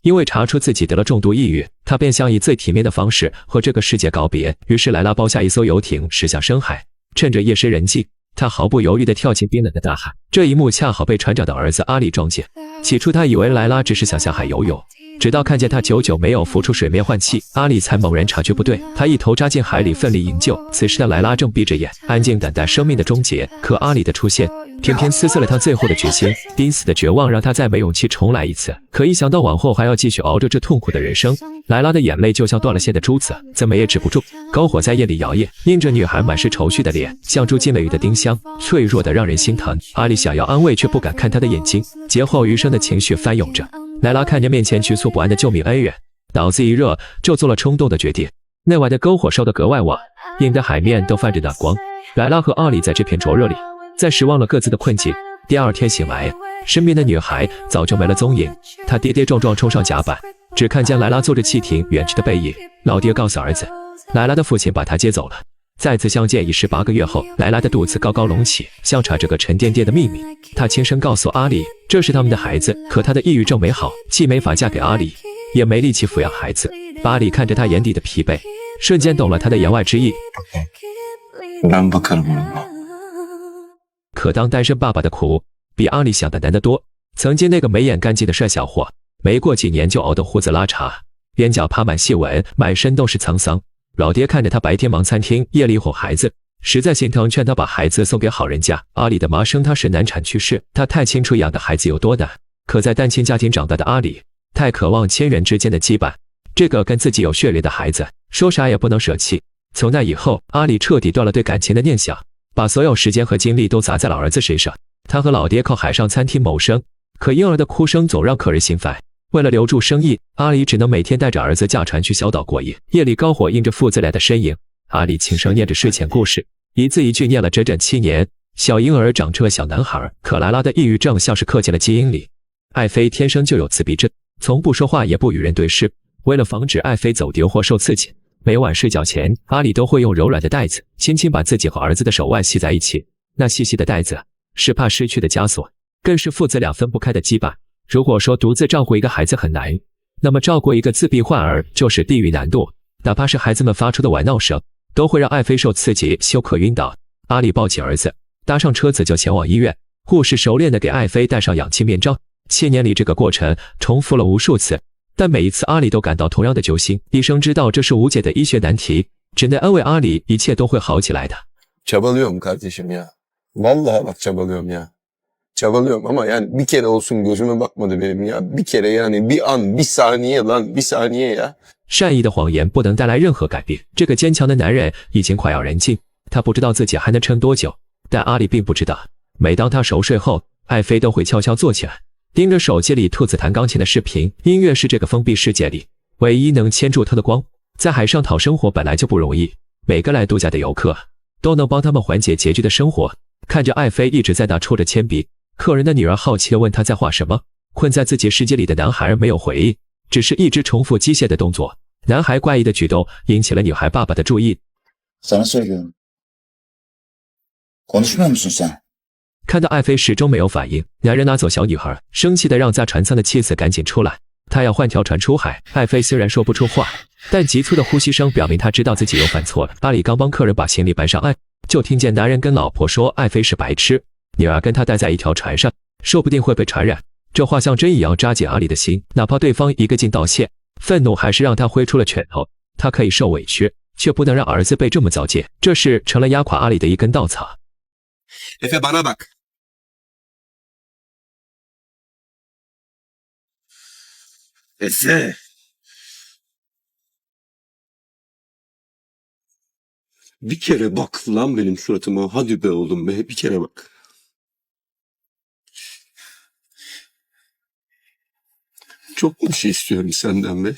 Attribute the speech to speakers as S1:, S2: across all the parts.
S1: 因为查出自己得了重度抑郁，他便想以最体面的方式和这个世界告别。于是莱拉包下一艘游艇驶向深海，趁着夜深人静，他毫不犹豫地跳进冰冷的大海。这一幕恰好被船长的儿子阿里撞见。起初他以为莱拉只是想下海游泳，直到看见他久久没有浮出水面换气，阿里才猛然察觉不对。他一头扎进海里，奋力营救。此时的莱拉正闭着眼，安静等待生命的终结。可阿里的出现偏偏撕碎了他最后的决心，濒死的绝望让他再没勇气重来一次。可一想到往后还要继续熬着这痛苦的人生，莱拉的眼泪就像断了线的珠子，怎么也止不住。篝火在夜里摇曳，映着女孩满是愁绪的脸，像住进了雨的丁香，脆弱的让人心疼。阿里想要安慰，却不敢看她的眼睛，劫后余生的情绪翻涌着。莱拉看着面前局促不安的救命恩人，脑子一热就做了冲动的决定。内外的篝火烧得格外旺，映得海面都泛着暖光。莱拉和阿里在这片灼热里暂时忘了各自的困境。第二天醒来，身边的女孩早就没了踪影。他跌跌撞撞冲上甲板，只看见莱拉坐着汽艇远去的背影。老爹告诉儿子，莱拉的父亲把他接走了。再次相见已18个月后，莱拉的肚子高高隆起，像插着个沉甸甸的秘密。他轻声告诉阿里，这是他们的孩子。可他的抑郁症没好，既没法嫁给阿里，也没力气抚养孩子。阿里看着他眼底的疲惫，瞬间懂了他的言外之意。可当单身爸爸的苦比阿里想的难得多。曾经那个眉眼干净的帅小伙，没过几年就熬得胡子拉碴，眼角爬满细纹，满身都是沧桑。老爹看着他白天忙餐厅，夜里哄孩子，实在心疼，劝他把孩子送给好人家。阿里的妈生他时难产去世，他太清楚养的孩子有多难。可在单亲家庭长大的阿里，太渴望亲人之间的羁绊，这个跟自己有血缘的孩子，说啥也不能舍弃。从那以后，阿里彻底断了对感情的念想，把所有时间和精力都砸在了儿子身上。他和老爹靠海上餐厅谋生，可婴儿的哭声总让客人心烦。为了留住生意，阿里只能每天带着儿子驾船去小岛过夜。夜里篝火映着父子俩的身影，阿里轻声念着睡前故事，一字一句念了整整7年。小婴儿长成了小男孩。可莱拉的抑郁症像是刻进了基因里。艾菲天生就有自闭症，从不说话也不与人对视。为了防止艾菲走丢或受刺激，每晚睡觉前，阿里都会用柔软的带子轻轻把自己和儿子的手腕系在一起。那细细的带子是怕失去的枷锁，更是父子俩分不开的羁绊。如果说独自照顾一个孩子很难，那么照顾一个自闭患儿就是地狱难度。哪怕是孩子们发出的玩闹声，都会让艾菲受刺激休克晕倒。阿里抱起儿子，搭上车子就前往医院。护士熟练地给艾菲戴上氧气面罩。7年里这个过程重复了无数次，但每一次阿里都感到同样的揪心。医生知道这是无解的医学难题，只能安慰阿里一切都会好起来的。
S2: Çabalıyorum kardeşim ya. Vallahi bak çabalıyorum ya. Çabalıyorum ama yani bir kere olsun gözüme bakmadı benim ya. Bir kere yani bir an, bir saniye lan, bir saniye ya.
S1: 善意的谎言不能带来任何改变。这个坚强的男人已经快要燃尽，他不知道自己还能撑多久，但阿里并不知道。每当他熟睡后，艾菲都会悄悄坐起来，盯着手机里兔子弹钢琴的视频。音乐是这个封闭世界里唯一能牵住他的光。在海上讨生活本来就不容易，每个来度假的游客都能帮他们缓解拮据的生活。看着艾菲一直在那戳着铅笔，客人的女儿好奇地问他在画什么。困在自己世界里的男孩没有回应，只是一直重复机械的动作。男孩怪异的举动引起了女孩爸爸的注意。
S3: Sana söylüyorum. Konuşmuyor musun sen?
S1: 看到艾菲始终没有反应，男人拿走小女孩，生气地让在船舱的妻子赶紧出来，他要换条船出海。艾菲虽然说不出话，但急促的呼吸声表明他知道自己又犯错了。阿里刚帮客人把行李搬上岸，就听见男人跟老婆说艾菲是白痴，女儿跟他待在一条船上，说不定会被传染。这话像针一样扎紧阿里的心，哪怕对方一个劲道歉，愤怒还是让他挥出了拳头。他可以受委屈，却不能让儿子被这么糟践。这事成了压垮阿里的一根稻草。
S2: Efe bana bak. Efe. Bir kere bak lan benim suratıma. Hadi be oğlum be. Bir kere bak. Çok bir şey istiyorum senden be.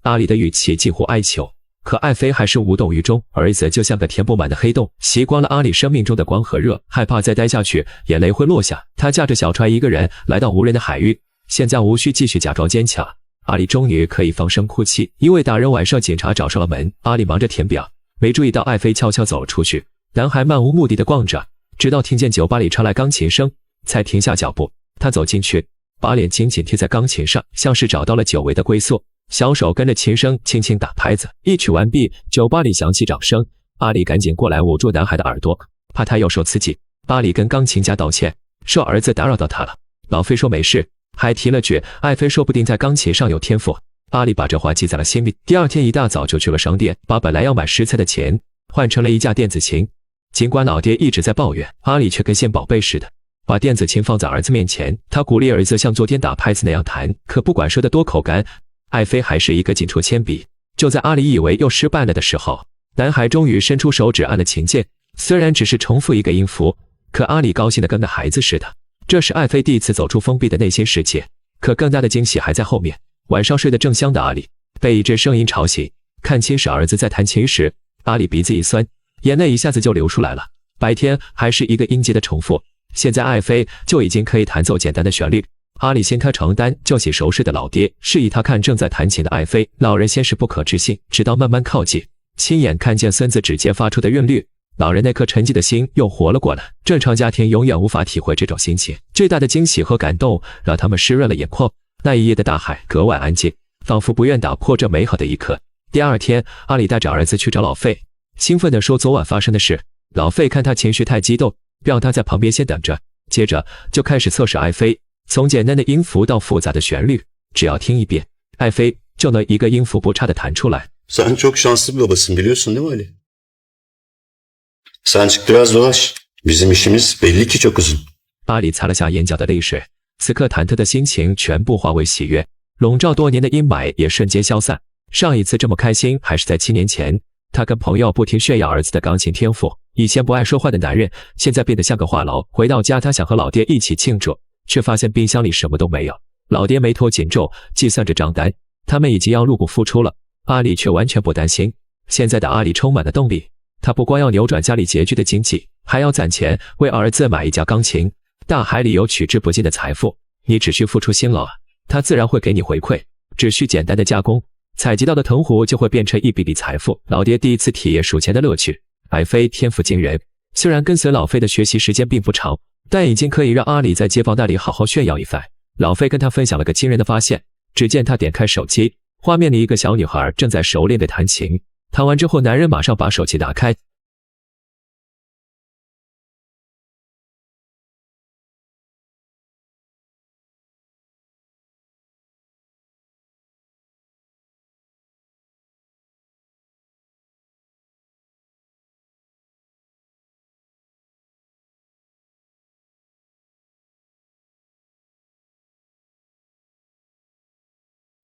S1: 阿里的语气近乎哀求，可艾菲还是无动于衷。儿子就像个填不满的黑洞，习惯了阿里生命中的光和热，害怕再待下去眼泪会落下。他驾着小船一个人来到无人的海域，现在无需继续假装坚强。阿里终于可以放声哭泣。因为大人晚上警察找上了门，阿里忙着填表，没注意到艾菲悄悄走了出去。男孩漫无目的地逛着，直到听见酒吧里传来钢琴声，才停下脚步。他走进去，把脸紧紧贴在钢琴上，像是找到了久违的归宿。小手跟着琴声轻轻打拍子。一曲完毕，酒吧里响起掌声。阿里赶紧过来捂住男孩的耳朵，怕他又受刺激。阿里跟钢琴家道歉，说儿子打扰到他了。老费说没事，还提了句爱妃说不定在钢琴上有天赋。阿里把这话记在了心里。第二天一大早就去了商店，把本来要买食材的钱换成了一架电子琴。尽管老爹一直在抱怨，阿里却跟献宝贝似的，把电子琴放在儿子面前。他鼓励儿子像昨天打拍子那样弹，可不管说得多口干，爱妃还是一个紧戳铅笔。就在阿里以为又失败了的时候，男孩终于伸出手指按了琴键，虽然只是重复一个音符，可阿里高兴得跟个孩子似的。这是爱妃第一次走出封闭的内心世界，可更大的惊喜还在后面。晚上睡得正香的阿里被一阵声音吵醒，看清是儿子在弹琴时，阿里鼻子一酸，眼泪一下子就流出来了。白天还是一个音节的重复，现在爱妃就已经可以弹奏简单的旋律。阿里掀开床单，叫醒熟睡的老爹，示意他看正在弹琴的爱妃。老人先是不可置信，直到慢慢靠近，亲眼看见孙子指尖发出的韵律，老人那颗沉寂的心又活了过来。正常家庭永远无法体会这种心情，最大的惊喜和感动让他们湿润了眼眶。那一夜的大海格外安静，仿佛不愿打破这美好的一刻。第二天，阿里带着儿子去找老费，兴奋地说昨晚发生的事。老费看他情绪太激动，让他在旁边先等着，接着就开始测试爱妃，从简单的音符到复杂的旋律，只要听一遍，爱妃就能一个音符不差地弹出来。
S4: Sen çok şanslı bir babasın biliyorsun değil mi Ali? Sen çık biraz dolaş. Bizim işimiz belli ki çok uzun.
S1: 阿里擦了下眼角的泪水，此刻忐忑的心情全部化为喜悦，笼罩多年的阴霾也瞬间消散。上一次这么开心还是在7年前，他跟朋友不停炫耀儿子的钢琴天赋。以前不爱说话的男人，现在变得像个话痨。回到家，他想和老爹一起庆祝，却发现冰箱里什么都没有。老爹眉头紧皱，计算着账单，他们已经要入股付出了。阿里却完全不担心，现在的阿里充满了动力。他不光要扭转家里拮据的经济，还要攒钱为儿子买一架钢琴。大海里有取之不尽的财富，你只需付出辛劳，他自然会给你回馈。只需简单的加工，采集到的藤壶就会变成一笔笔财富。老爹第一次体验数钱的乐趣。爱妃天赋惊人，虽然跟随老费的学习时间并不长，但已经可以让阿里在街坊那里好好炫耀一番。老费跟他分享了个惊人的发现，只见他点开手机，画面里一个小女孩正在熟练地弹琴，弹完之后，男人马上把手机打开。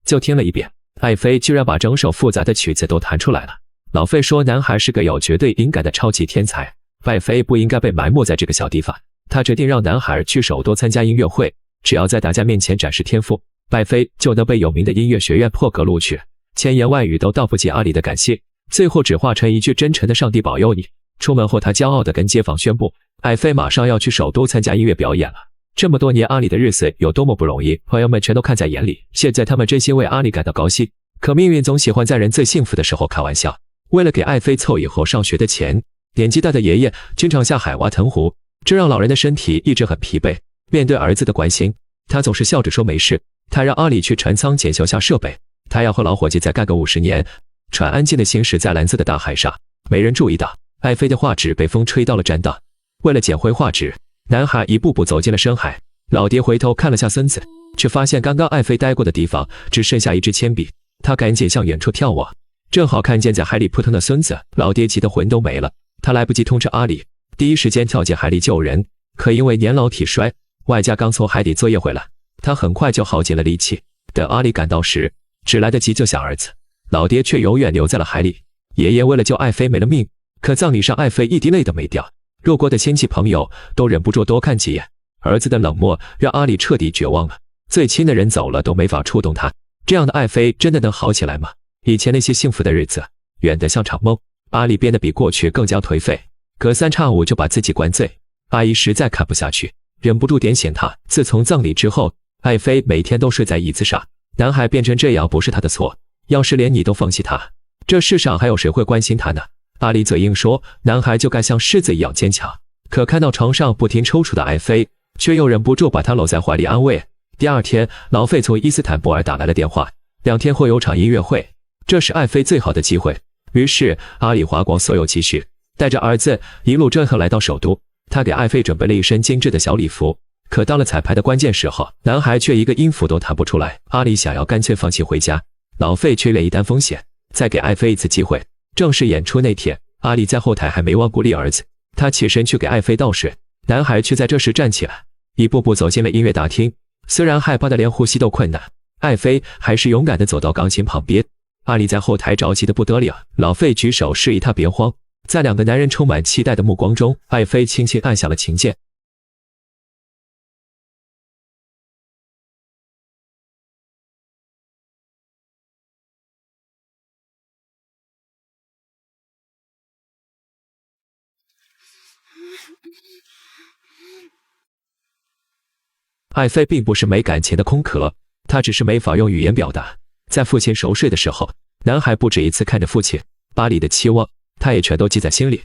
S1: 就听了一遍，爱妃居然把整首复杂的曲子都弹出来了。老费说男孩是个有绝对音感的超级天才，爱妃不应该被埋没在这个小地方。他决定让男孩去首都参加音乐会，只要在大家面前展示天赋，爱妃就能被有名的音乐学院破格录取。千言万语都道不尽阿里的感谢，最后只化成一句真诚的上帝保佑你。出门后，他骄傲地跟街坊宣布，爱妃马上要去首都参加音乐表演了。这么多年，阿里的日子有多么不容易，朋友们全都看在眼里。现在他们真心为阿里感到高兴。可命运总喜欢在人最幸福的时候开玩笑。为了给爱妃凑以后上学的钱，年纪大的爷爷经常下海挖藤壶，这让老人的身体一直很疲惫。面对儿子的关心，他总是笑着说没事。他让阿里去船舱检修下设备，他要和老伙计再干个50年。船安静地行驶在蓝色的大海上，没人注意到爱妃的画纸被风吹到了栈道。为了捡回画纸，男孩一步步走进了深海。老爹回头看了下孙子，却发现刚刚爱妃待过的地方只剩下一支铅笔。他赶紧向远处眺望，正好看见在海里扑腾的孙子。老爹急得魂都没了，他来不及通知阿里，第一时间跳进海里救人。可因为年老体衰，外加刚从海底作业回来，他很快就耗尽了力气。等阿里赶到时，只来得及救下儿子，老爹却永远留在了海里。爷爷为了救爱妃没了命，可葬礼上爱妃一滴泪都没掉。路过的亲戚朋友都忍不住多看几眼。儿子的冷漠让阿里彻底绝望了，最亲的人走了都没法触动他。这样的爱妃真的能好起来吗？以前那些幸福的日子远得像场梦。阿里变得比过去更加颓废，隔三差五就把自己灌醉。阿姨实在看不下去，忍不住点醒他。自从葬礼之后，爱妃每天都睡在椅子上。男孩变成这样不是他的错，要是连你都放弃他，这世上还有谁会关心他呢？阿里嘴硬说男孩就该像狮子一样坚强，可看到床上不停抽搐的爱妃，却又忍不住把他搂在怀里安慰。第二天，老费从伊斯坦布尔打来了电话，2天后有场音乐会，这是艾菲最好的机会。于是阿里花光所有积蓄，带着儿子一路折腾来到首都。他给艾菲准备了一身精致的小礼服，可到了彩排的关键时候，男孩却一个音符都弹不出来。阿里想要干脆放弃回家，老费却愿意担风险，再给艾菲一次机会。正式演出那天，阿里在后台还没忘顾虑儿子，他起身去给艾菲倒水，男孩却在这时站起来，一步步走进了音乐大厅。虽然害怕的连呼吸都困难，艾菲还是勇敢地走到钢琴旁边。阿里在后台着急得不得了，老费举手示意他别慌。在2个男人充满期待的目光中，艾菲轻轻按下了琴键。艾菲并不是没感情的空壳，她只是没法用语言表达。在父亲熟睡的时候，男孩不止一次看着父亲，巴里的期望，他也全都记在心里。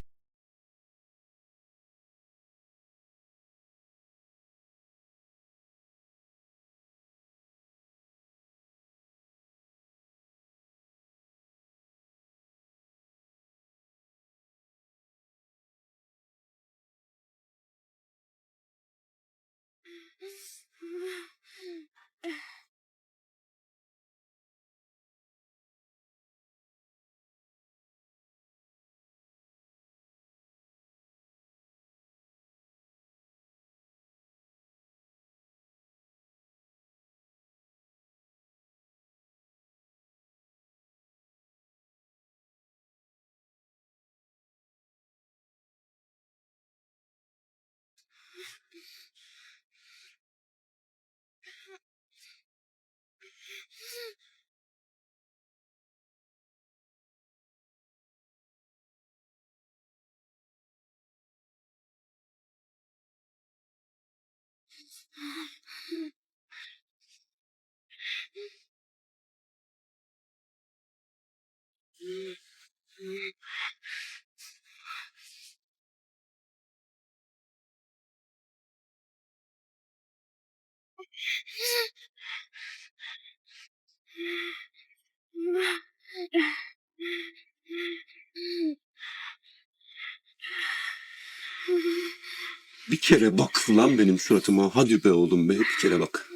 S2: Bir kere bak lan benim suratıma. Hadi be oğlum be, bir kere bak.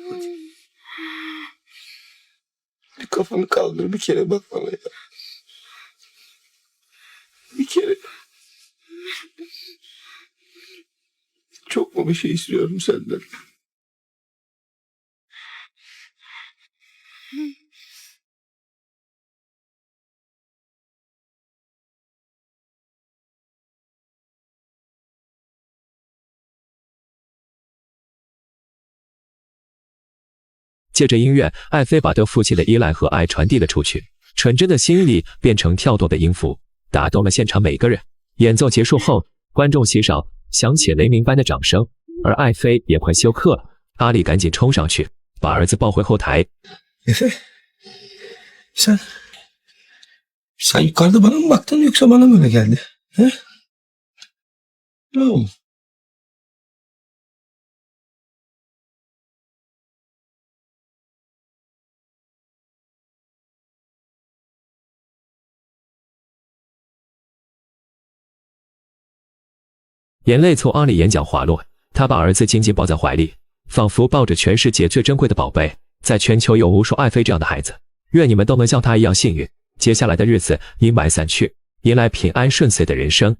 S2: Bir kafanı kaldır, bir kere bak bana ya. Bir kere. Çok mu bir şey istiyorum senden?
S1: “借着音乐，艾菲把对父亲的依赖和爱传递了出去，纯真的心意变成跳动的音符，打动了现场每个人。演奏结束后，观众席上响起雷鸣般的掌声，而艾菲也快休克了。阿里赶紧冲上去，把儿子抱回后台。
S2: Efe, sen yukarıda bana mı baktın yoksa bana mı öyle geldi? He? Ne oldu?
S1: 眼泪从阿里眼角滑落，他把儿子紧紧抱在怀里，仿佛抱着全世界最珍贵的宝贝。在全球有无数艾菲这样的孩子，愿你们都能像他一样幸运。接下来的日子阴霾散去，迎来平安顺遂的人生。